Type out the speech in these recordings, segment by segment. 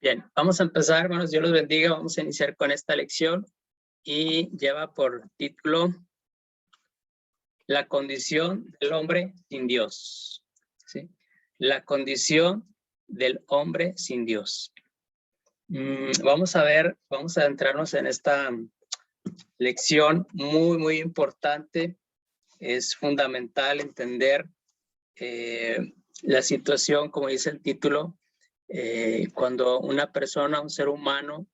Bien, vamos a empezar, hermanos, Dios los bendiga. Vamos a iniciar con esta lección y lleva por título La condición del hombre sin Dios. ¿Sí? La condición del hombre sin Dios. Vamos a ver, vamos a adentrarnos en esta lección muy importante. Es fundamental entender la situación, como dice el título, cuando una persona, un ser humano,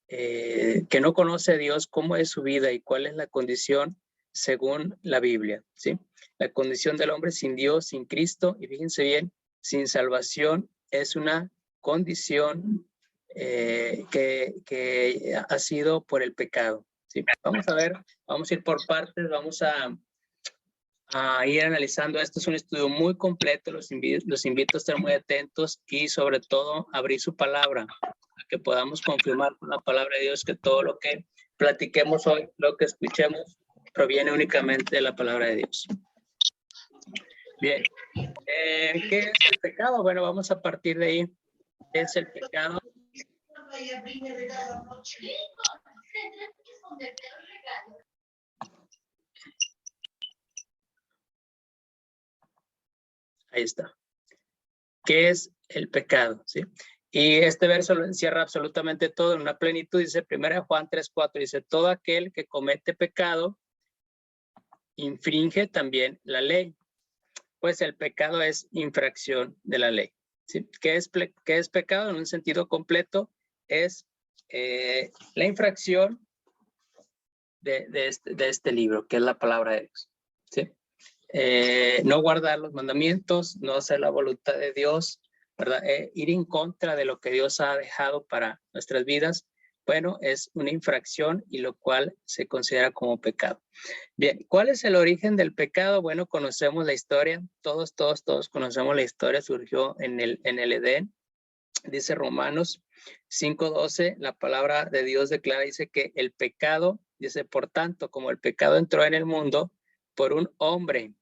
que no conoce a Dios, cómo es su vida y cuál es la condición según la Biblia, ¿sí? La condición del hombre sin Dios, sin Cristo, y fíjense bien, sin salvación, es una condición que ha sido por el pecado, ¿sí? Vamos a ver, vamos a ir por partes, vamos a ir analizando. Esto es un estudio muy completo, los invito a estar muy atentos y sobre todo abrir su palabra, a que podamos confirmar con la palabra de Dios que todo lo que platiquemos hoy, lo que escuchemos, proviene únicamente de la palabra de Dios. Bien, ¿qué es el pecado? Bueno, vamos a partir de ahí. ¿Qué es el pecado? Ahí está. ¿Qué es el pecado? ¿Sí? Y este verso lo encierra absolutamente todo en una plenitud. Dice 1 Juan 3:4, dice, todo aquel que comete pecado infringe también la ley. Pues el pecado es infracción de la ley. ¿Sí? ¿Qué es pecado? En un sentido completo, es la infracción de este libro, que es la palabra de Dios. ¿Sí? No guardar los mandamientos, no hacer la voluntad de Dios, ¿verdad? Ir en contra de lo que Dios ha dejado para nuestras vidas, bueno, es una infracción y lo cual se considera como pecado. Bien, ¿cuál es el origen del pecado? Bueno, conocemos la historia, todos conocemos la historia, surgió en el Edén. Dice Romanos 5:12, la palabra de Dios declara, dice que el pecado, dice, por tanto, como el pecado entró en el mundo por un hombre,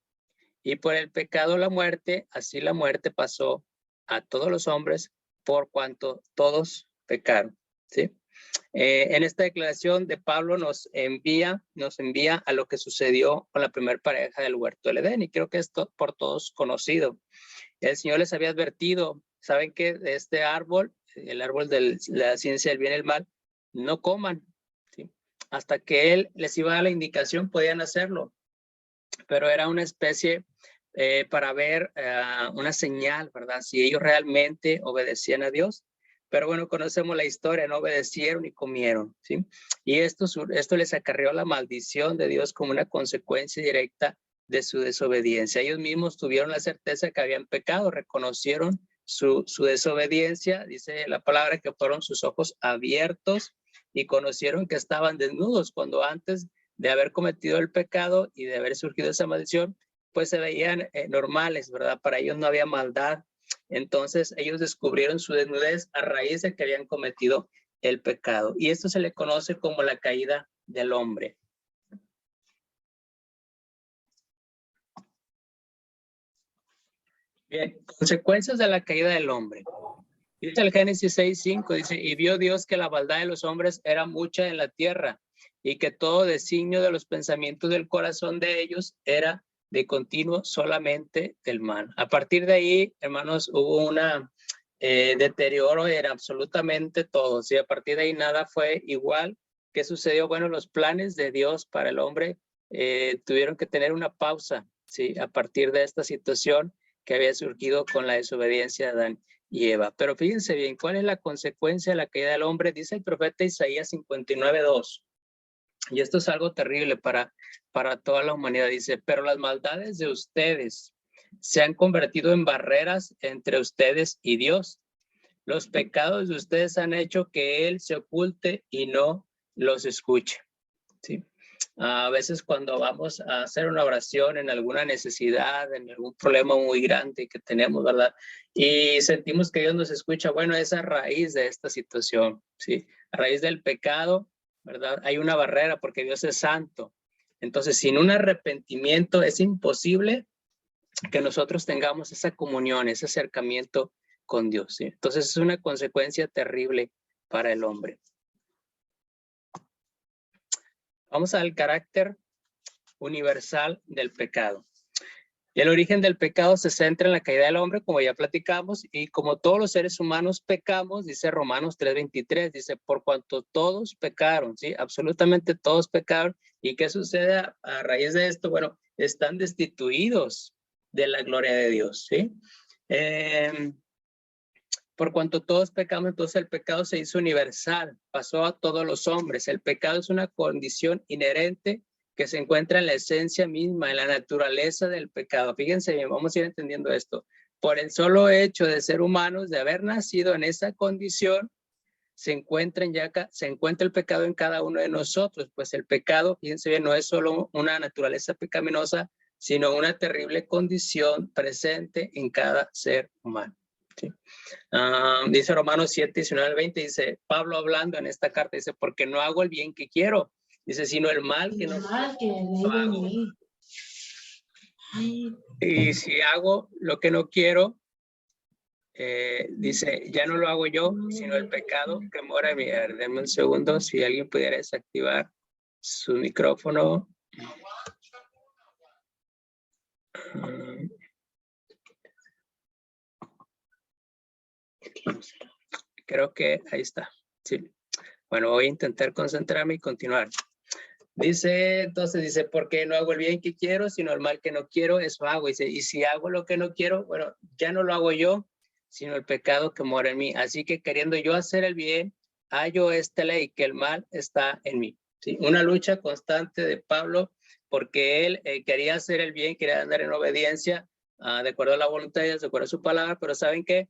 y por el pecado la muerte, así la muerte pasó a todos los hombres por cuanto todos pecaron. ¿Sí? En esta declaración de Pablo nos envía a lo que sucedió con la primera pareja del huerto del Edén, y creo que es por todos conocido. El Señor les había advertido, ¿saben qué? De este árbol, el árbol de la ciencia del bien y el mal, no coman. ¿Sí? Hasta que Él les iba a dar la indicación, podían hacerlo, pero era una especie para ver una señal, ¿verdad? Si ellos realmente obedecían a Dios. Pero bueno, conocemos la historia, no obedecieron y comieron, ¿sí? Y esto les acarreó la maldición de Dios como una consecuencia directa de su desobediencia. Ellos mismos tuvieron la certeza que habían pecado, reconocieron su desobediencia, dice la palabra que fueron sus ojos abiertos y conocieron que estaban desnudos cuando antes de haber cometido el pecado y de haber surgido esa maldición, pues se veían normales, ¿verdad? Para ellos no había maldad. Entonces ellos descubrieron su desnudez a raíz de que habían cometido el pecado. Y esto se le conoce como la caída del hombre. Bien, consecuencias de la caída del hombre. Dice el Génesis 6:5, dice, y vio Dios que la maldad de los hombres era mucha en la tierra, y que todo designio de los pensamientos del corazón de ellos era de continuo solamente del mal. A partir de ahí, hermanos, hubo una deterioro en absolutamente todo. ¿Sí? A partir de ahí nada fue igual. ¿Qué sucedió? Bueno, los planes de Dios para el hombre tuvieron que tener una pausa, ¿sí? A partir de esta situación que había surgido con la desobediencia de Adán y Eva. Pero fíjense bien, ¿cuál es la consecuencia de la caída del hombre? Dice el profeta Isaías 59:2. Y esto es algo terrible para toda la humanidad. Dice, pero las maldades de ustedes se han convertido en barreras entre ustedes y Dios. Los pecados de ustedes han hecho que Él se oculte y no los escuche. ¿Sí? A veces cuando vamos a hacer una oración en alguna necesidad, en algún problema muy grande que tenemos, ¿verdad? Y sentimos que Dios nos escucha, bueno, es a raíz de esta situación, ¿sí? A raíz del pecado, ¿verdad? Hay una barrera porque Dios es santo. Entonces, sin un arrepentimiento es imposible que nosotros tengamos esa comunión, ese acercamiento con Dios, ¿sí? Entonces es una consecuencia terrible para el hombre. Vamos al carácter universal del pecado. Y el origen del pecado se centra en la caída del hombre, como ya platicamos, y como todos los seres humanos pecamos, dice Romanos 3:23, dice, por cuanto todos pecaron, ¿sí? Absolutamente todos pecaron. ¿Y qué sucede a raíz de esto? Bueno, están destituidos de la gloria de Dios, ¿sí? Por cuanto todos pecamos, entonces el pecado se hizo universal, pasó a todos los hombres. El pecado es una condición inherente que se encuentra en la esencia misma, en la naturaleza del pecado. Fíjense bien, vamos a ir entendiendo esto. Por el solo hecho de ser humanos, de haber nacido en esa condición, se encuentra el pecado en cada uno de nosotros. Pues el pecado, fíjense bien, no es solo una naturaleza pecaminosa, sino una terrible condición presente en cada ser humano. ¿Sí? Dice Romanos 7:19-20, dice Pablo hablando en esta carta, dice, porque no hago el bien que quiero, dice, sino el mal que no hago. Y si hago lo que no quiero, dice, ya no lo hago yo, sino el pecado que mora en mí. Denme un segundo, si alguien pudiera desactivar su micrófono. Creo que ahí está. Sí. Bueno, voy a intentar concentrarme y continuar. Dice, entonces dice, porque no hago el bien que quiero, sino el mal que no quiero, eso hago. Dice, y si hago lo que no quiero, bueno, ya no lo hago yo, sino el pecado que mora en mí. Así que queriendo yo hacer el bien, hallo esta ley, que el mal está en mí. ¿Sí? Una lucha constante de Pablo, porque él quería hacer el bien, quería andar en obediencia, de acuerdo a la voluntad de Dios, de acuerdo a su palabra, pero ¿saben qué?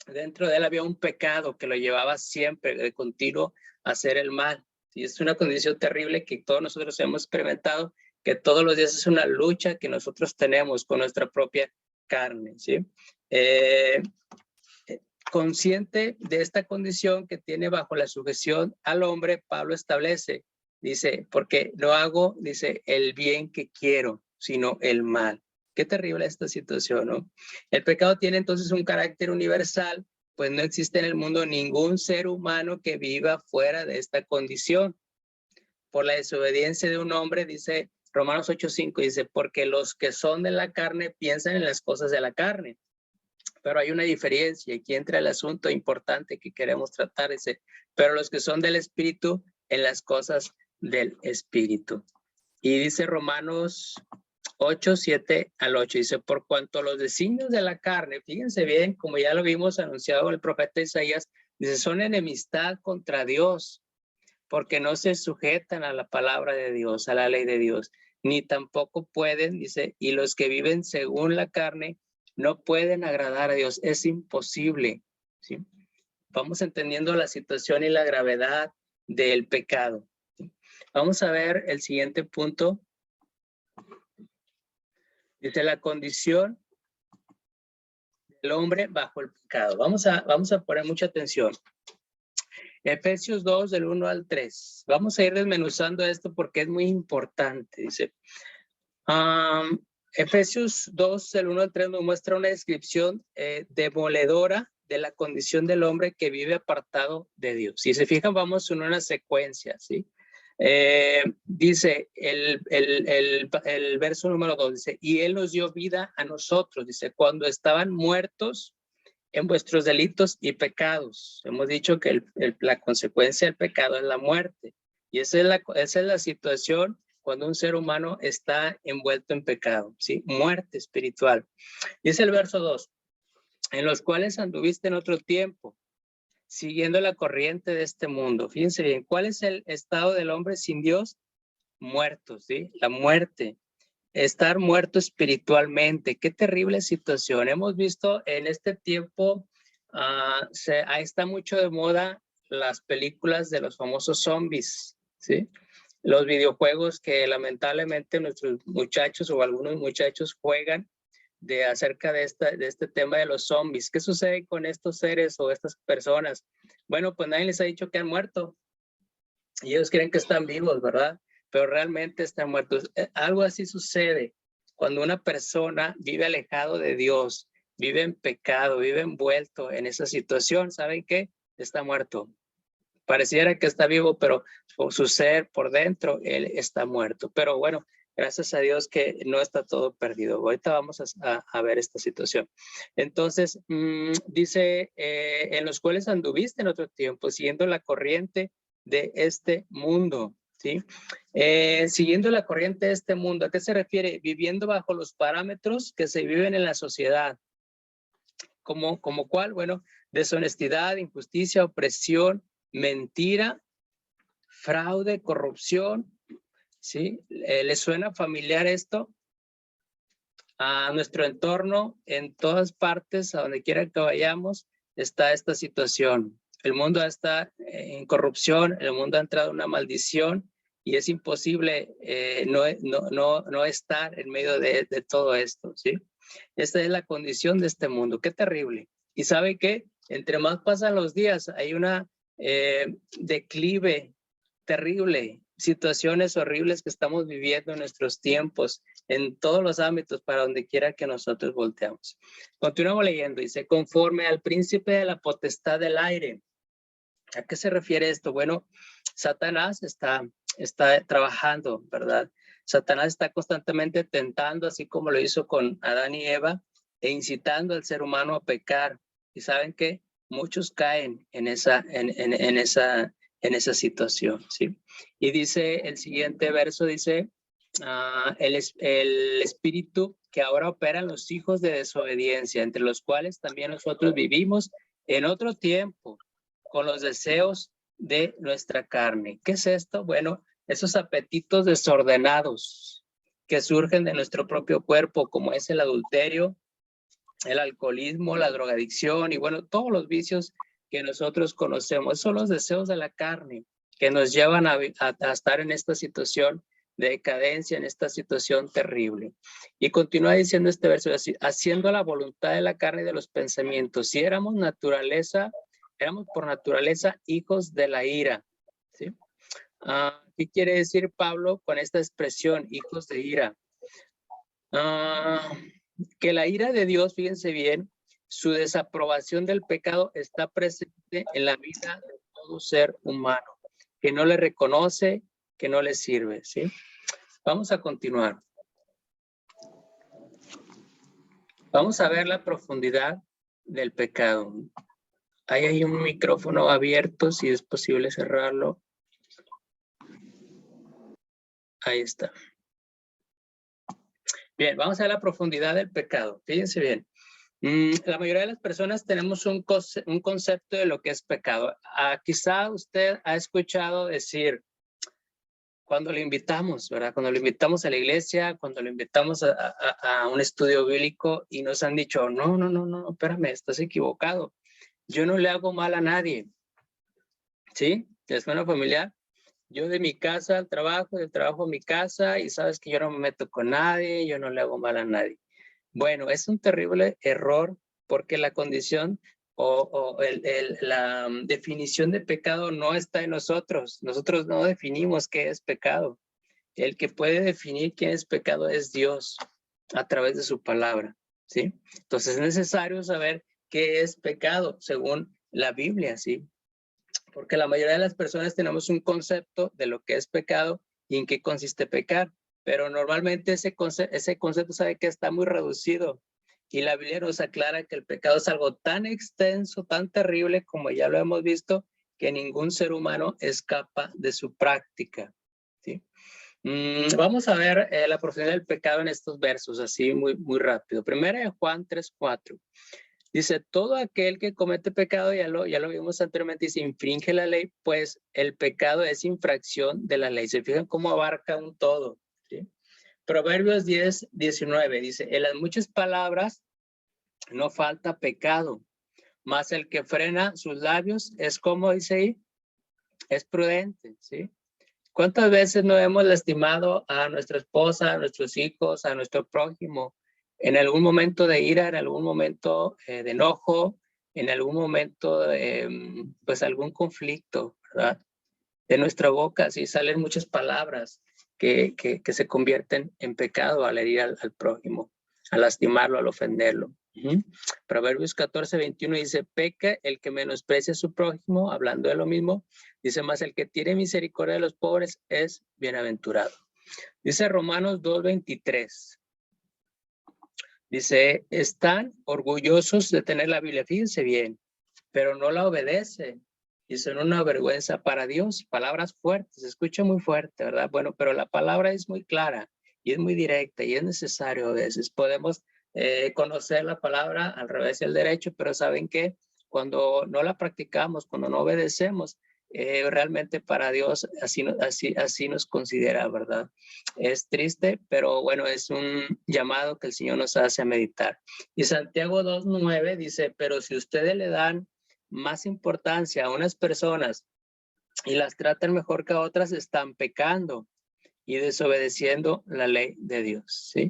Dentro de él había un pecado que lo llevaba siempre de continuo a hacer el mal. Y es una condición terrible que todos nosotros hemos experimentado, que todos los días es una lucha que nosotros tenemos con nuestra propia carne, ¿sí? Consciente de esta condición que tiene bajo la sujeción al hombre, Pablo establece, dice, porque no hago, dice, el bien que quiero, sino el mal. Qué terrible esta situación, ¿no? El pecado tiene entonces un carácter universal, pues no existe en el mundo ningún ser humano que viva fuera de esta condición. Por la desobediencia de un hombre, dice Romanos 8:5, dice, porque los que son de la carne piensan en las cosas de la carne. Pero hay una diferencia, aquí entra el asunto importante que queremos tratar, dice, pero los que son del Espíritu, en las cosas del Espíritu. Y dice Romanos 8:7-8, dice, por cuanto los designios de la carne, fíjense bien, como ya lo vimos anunciado en el profeta Isaías, dice, son enemistad contra Dios, porque no se sujetan a la palabra de Dios, a la ley de Dios, ni tampoco pueden, dice, y los que viven según la carne, no pueden agradar a Dios, es imposible, ¿sí? Vamos entendiendo la situación y la gravedad del pecado. Vamos a ver el siguiente punto. Dice la condición del hombre bajo el pecado. Vamos a poner mucha atención. Efesios 2, del 1 al 3. Vamos a ir desmenuzando esto porque es muy importante. Dice, Efesios 2, del 1 al 3 nos muestra una descripción demoledora de la condición del hombre que vive apartado de Dios. Si se fijan, vamos en una secuencia, ¿sí? Dice el verso número 2, dice, y Él nos dio vida a nosotros, dice, cuando estaban muertos en vuestros delitos y pecados. Hemos dicho que la consecuencia del pecado es la muerte. Y esa es la situación cuando un ser humano está envuelto en pecado, ¿sí? Muerte espiritual. Dice el verso 2, en los cuales anduviste en otro tiempo, siguiendo la corriente de este mundo. Fíjense bien, ¿cuál es el estado del hombre sin Dios? Muerto, ¿sí? La muerte. Estar muerto espiritualmente. Qué terrible situación. Hemos visto en este tiempo, ahí está mucho de moda las películas de los famosos zombies, ¿sí? Los videojuegos que lamentablemente nuestros muchachos o algunos muchachos juegan acerca de este tema de los zombies. ¿Qué sucede con estos seres o estas personas? Bueno, pues nadie les ha dicho que han muerto y ellos creen que están vivos, ¿verdad? Pero realmente están muertos. Algo así sucede cuando una persona vive alejado de Dios, vive en pecado, vive envuelto en esa situación, ¿saben qué? Está muerto. Pareciera que está vivo, pero por su ser, por dentro, él está muerto. Pero bueno, gracias a Dios que no está todo perdido. Ahorita vamos a ver esta situación. Entonces, dice, en los cuales anduviste en otro tiempo, siguiendo la corriente de este mundo, ¿sí? Siguiendo la corriente de este mundo, ¿a qué se refiere? Viviendo bajo los parámetros que se viven en la sociedad. ¿Como cuál? Bueno, deshonestidad, injusticia, opresión, mentira, fraude, corrupción, ¿sí? ¿Les suena familiar esto? A nuestro entorno, en todas partes, a donde quiera que vayamos, está esta situación. El mundo está en corrupción, el mundo ha entrado en una maldición y es imposible no estar en medio de todo esto, ¿sí? Esta es la condición de este mundo. Qué terrible. ¿Y sabe qué? Entre más pasan los días, hay una declive terrible, situaciones horribles que estamos viviendo en nuestros tiempos, en todos los ámbitos, para donde quiera que nosotros volteamos. Continuamos leyendo, dice, conforme al príncipe de la potestad del aire. ¿A qué se refiere esto? Bueno, Satanás está trabajando, ¿verdad? Satanás está constantemente tentando, así como lo hizo con Adán y Eva, e incitando al ser humano a pecar. ¿Y saben qué? Muchos caen en esa situación, ¿sí? Y dice el siguiente verso, dice, el espíritu que ahora opera en los hijos de desobediencia, entre los cuales también nosotros vivimos en otro tiempo, con los deseos de nuestra carne. ¿Qué es esto? Bueno, esos apetitos desordenados que surgen de nuestro propio cuerpo, como es el adulterio, el alcoholismo, la drogadicción y bueno, todos los vicios que nosotros conocemos. Son los deseos de la carne que nos llevan a estar en esta situación de decadencia, en esta situación terrible. Y continúa diciendo este verso así, haciendo la voluntad de la carne y de los pensamientos. Si éramos por naturaleza hijos de la ira, ¿sí? ¿Qué quiere decir Pablo con esta expresión, hijos de ira? Que la ira de Dios, fíjense bien, su desaprobación del pecado está presente en la vida de todo ser humano, que no le reconoce, que no le sirve, ¿sí? Vamos a continuar. Vamos a ver la profundidad del pecado. Hay un micrófono abierto, si es posible cerrarlo. Ahí está. Bien, vamos a ver la profundidad del pecado. Fíjense bien. La mayoría de las personas tenemos un concepto de lo que es pecado. Quizá usted ha escuchado decir, cuando lo invitamos, ¿verdad? Cuando lo invitamos a la iglesia, cuando lo invitamos a un estudio bíblico y nos han dicho, no, espérame, estás equivocado. Yo no le hago mal a nadie. ¿Sí? ¿Les suena familiar? Yo de mi casa al trabajo, del trabajo a mi casa, y sabes que yo no me meto con nadie, yo no le hago mal a nadie. Bueno, es un terrible error porque la condición la definición de pecado no está en nosotros. Nosotros no definimos qué es pecado. El que puede definir qué es pecado es Dios a través de su palabra, ¿sí? Entonces es necesario saber qué es pecado según la Biblia, ¿sí? Porque la mayoría de las personas tenemos un concepto de lo que es pecado y en qué consiste pecar, pero normalmente ese concepto sabe que está muy reducido y la Biblia nos aclara que el pecado es algo tan extenso, tan terrible, como ya lo hemos visto, que ningún ser humano escapa de su práctica, ¿sí? Vamos a ver la profundidad del pecado en estos versos, así muy rápido. Primera de Juan 3:4. Dice, todo aquel que comete pecado, ya lo vimos anteriormente, y se infringe la ley, pues el pecado es infracción de la ley. Se fijan cómo abarca un todo, ¿sí? Proverbios 10:19 dice, en las muchas palabras no falta pecado, mas el que frena sus labios es como dice ahí, es prudente, ¿sí? ¿Cuántas veces no hemos lastimado a nuestra esposa, a nuestros hijos, a nuestro prójimo? En algún momento de ira, en algún momento de enojo, en algún momento pues algún conflicto, ¿verdad? De nuestra boca, sí, salen muchas palabras que se convierten en pecado al herir al prójimo, al lastimarlo, al ofenderlo. Proverbios 14:21 dice, peca el que menosprecia a su prójimo, hablando de lo mismo. Dice, más el que tiene misericordia de los pobres es bienaventurado. Dice Romanos 2:23. Dice, están orgullosos de tener la Biblia, fíjense bien, pero no la obedecen. Y son una vergüenza para Dios. Palabras fuertes, se escucha muy fuerte, ¿verdad? Bueno, pero la palabra es muy clara y es muy directa y es necesario a veces. Podemos conocer la palabra al revés y al derecho, pero ¿saben qué? Cuando no la practicamos, cuando no obedecemos, realmente para Dios así nos considera, ¿verdad? Es triste, pero bueno, es un llamado que el Señor nos hace a meditar. Y Santiago 2:9 dice, pero si ustedes le dan más importancia a unas personas y las tratan mejor que a otras, están pecando y desobedeciendo la ley de Dios, ¿sí?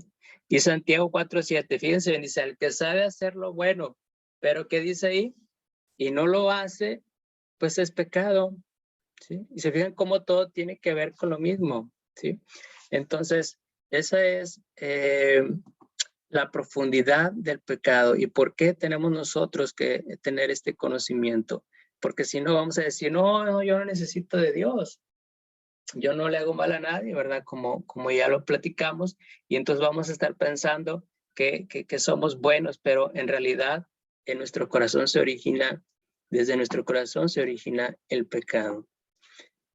Y Santiago 4:7, fíjense, dice, el que sabe hacer lo bueno, pero ¿qué dice ahí? Y no lo hace, pues es pecado, ¿sí? Y se fijan cómo todo tiene que ver con lo mismo, ¿sí? Entonces, esa es la profundidad del pecado y por qué tenemos nosotros que tener este conocimiento. Porque si no vamos a decir, no, yo no necesito de Dios. Yo no le hago mal a nadie, ¿verdad? Como ya lo platicamos. Y entonces vamos a estar pensando que somos buenos, pero en realidad en nuestro corazón se origina, desde nuestro corazón se origina el pecado.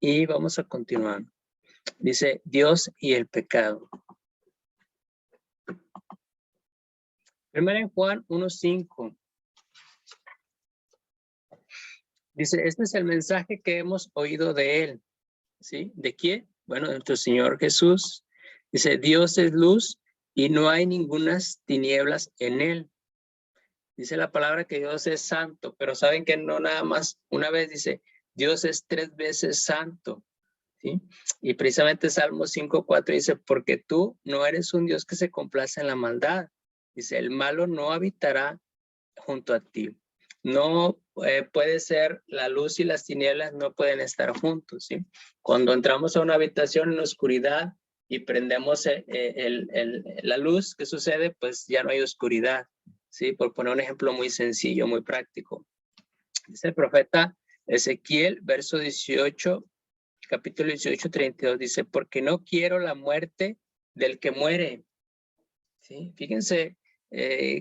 Y vamos a continuar. Dice Dios y el pecado. Primero en Juan 1:5. Dice, este es el mensaje que hemos oído de él. ¿Sí? ¿De quién? Bueno, de nuestro Señor Jesús. Dice, Dios es luz y no hay ningunas tinieblas en él. Dice la palabra que Dios es santo, pero saben que no nada más una vez dice, Dios es 3 veces santo. ¿Sí? Y precisamente Salmo 5:4 dice, porque tú no eres un Dios que se complace en la maldad. Dice, el malo no habitará junto a ti. No puede ser, la luz y las tinieblas no pueden estar juntos, ¿sí? Cuando entramos a una habitación en oscuridad y prendemos la luz, ¿qué sucede? Pues ya no hay oscuridad, ¿sí? Por poner un ejemplo muy sencillo, muy práctico. Dice el profeta Ezequiel, verso 18, capítulo 18, 32, dice, porque no quiero la muerte del que muere, ¿sí? Fíjense,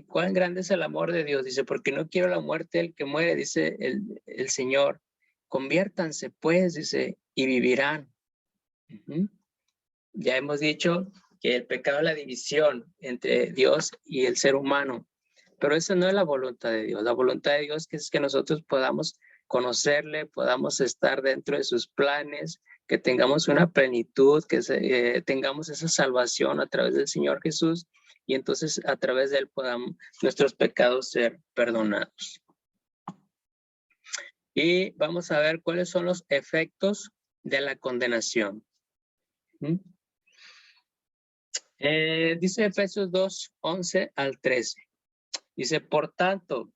cuán grande es el amor de Dios. Dice, porque no quiero la muerte del que muere, dice el Señor. Conviértanse pues, dice, y vivirán. Ya hemos dicho que el pecado es la división entre Dios y el ser humano, pero esa no es la voluntad de Dios. La voluntad de Dios es que nosotros podamos conocerle, podamos estar dentro de sus planes, que tengamos una plenitud, que tengamos esa salvación a través del Señor Jesús y entonces a través de él podamos nuestros pecados ser perdonados. Y vamos a ver cuáles son los efectos de la condenación. Dice Efesios 2, 11 al 13. Dice, por tanto,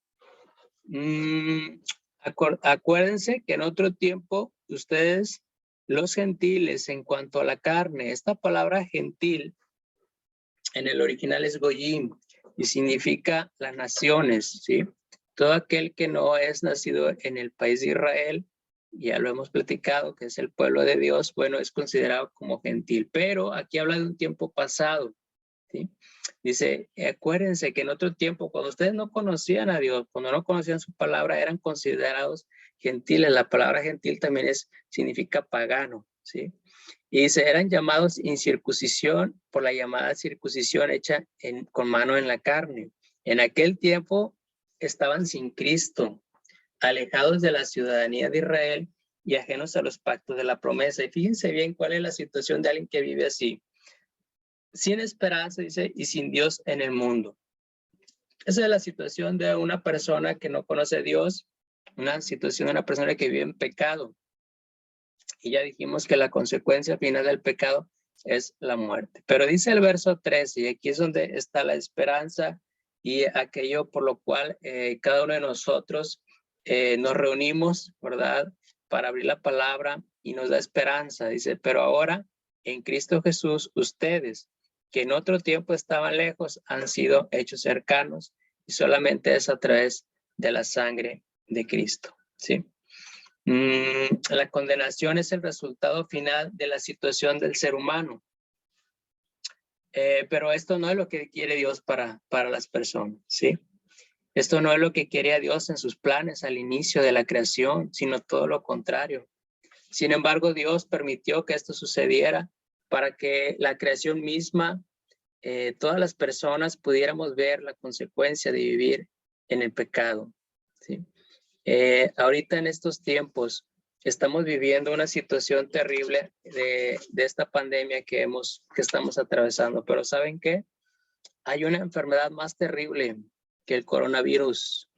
acuérdense que en otro tiempo ustedes, los gentiles, en cuanto a la carne, esta palabra gentil en el original es goyim y significa las naciones, ¿sí? Todo aquel que no es nacido en el país de Israel, ya lo hemos platicado, que es el pueblo de Dios, bueno, es considerado como gentil, pero aquí habla de un tiempo pasado, ¿sí? Dice, acuérdense que en otro tiempo, cuando ustedes no conocían a Dios, cuando no conocían su palabra, eran considerados gentiles. La palabra gentil también significa pagano, ¿sí? Y dice, eran llamados incircuncisión por la llamada circuncisión hecha con mano en la carne. En aquel tiempo estaban sin Cristo, alejados de la ciudadanía de Israel y ajenos a los pactos de la promesa. Y fíjense bien cuál es la situación de alguien que vive así. Sin esperanza, dice, y sin Dios en el mundo. Esa es la situación de una persona que no conoce a Dios, una situación de una persona que vive en pecado. Y ya dijimos que la consecuencia final del pecado es la muerte. Pero dice el verso 13, y aquí es donde está la esperanza y aquello por lo cual cada uno de nosotros nos reunimos, ¿verdad? Para abrir la palabra y nos da esperanza. Dice, pero ahora en Cristo Jesús, ustedes que en otro tiempo estaban lejos, han sido hechos cercanos y solamente es a través de la sangre de Cristo, ¿sí? La condenación es el resultado final de la situación del ser humano. Pero esto no es lo que quiere Dios para las personas, ¿sí? Esto no es lo que quería Dios en sus planes al inicio de la creación, sino todo lo contrario. Sin embargo, Dios permitió que esto sucediera para que la creación misma, todas las personas pudiéramos ver la consecuencia de vivir en el pecado, ¿sí? Ahorita en estos tiempos estamos viviendo una situación terrible de esta pandemia que estamos atravesando, pero ¿saben qué? Hay una enfermedad más terrible que el coronavirus.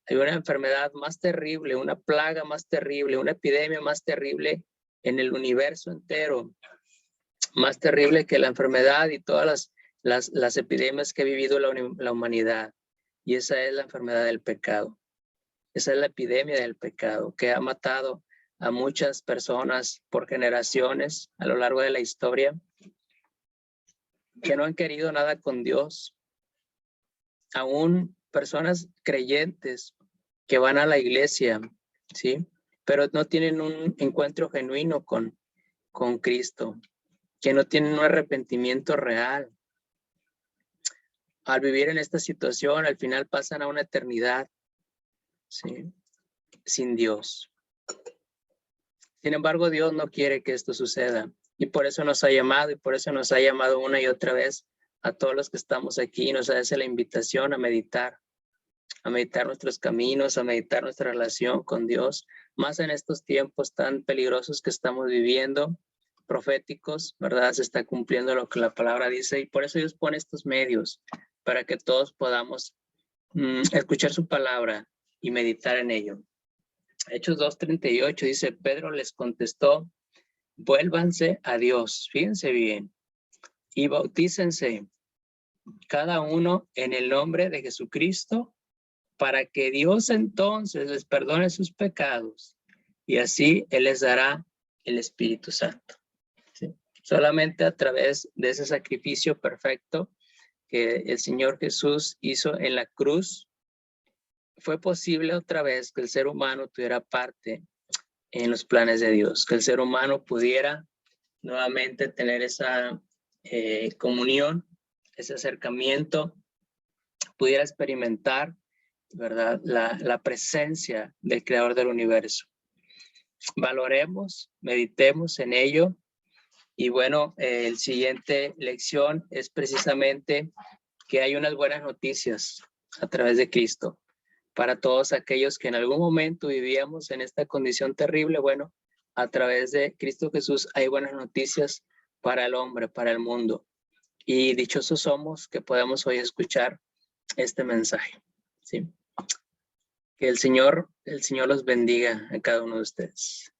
Hay una enfermedad más terrible, una plaga más terrible, una epidemia más terrible en el universo entero, más terrible que la enfermedad y todas las epidemias que ha vivido la humanidad. Y esa es la enfermedad del pecado. Esa es la epidemia del pecado que ha matado a muchas personas por generaciones a lo largo de la historia, que no han querido nada con Dios. Aún personas creyentes que van a la iglesia, ¿sí? Pero no tienen un encuentro genuino con Cristo, que no tienen un arrepentimiento real. Al vivir en esta situación, al final pasan a una eternidad, ¿sí? Sin Dios. Sin embargo, Dios no quiere que esto suceda y por eso nos ha llamado una y otra vez a todos los que estamos aquí. Nos hace la invitación a meditar nuestros caminos, a meditar nuestra relación con Dios, más en estos tiempos tan peligrosos que estamos viviendo, proféticos, ¿verdad? Se está cumpliendo lo que la palabra dice y por eso Dios pone estos medios para que todos podamos escuchar su palabra y meditar en ello. Hechos 2:38 dice, Pedro les contestó, vuélvanse a Dios, fíjense bien, y bautícense cada uno en el nombre de Jesucristo para que Dios entonces les perdone sus pecados y así Él les dará el Espíritu Santo. ¿Sí? Solamente a través de ese sacrificio perfecto que el Señor Jesús hizo en la cruz, fue posible otra vez que el ser humano tuviera parte en los planes de Dios, que el ser humano pudiera nuevamente tener esa comunión, ese acercamiento, pudiera experimentar, ¿verdad? La presencia del Creador del universo. Valoremos, meditemos en ello. Y bueno, el siguiente lección es precisamente que hay unas buenas noticias a través de Cristo. Para todos aquellos que en algún momento vivíamos en esta condición terrible, bueno, a través de Cristo Jesús hay buenas noticias para el hombre, para el mundo. Y dichosos somos que podemos hoy escuchar este mensaje, ¿sí? Que el Señor los bendiga a cada uno de ustedes.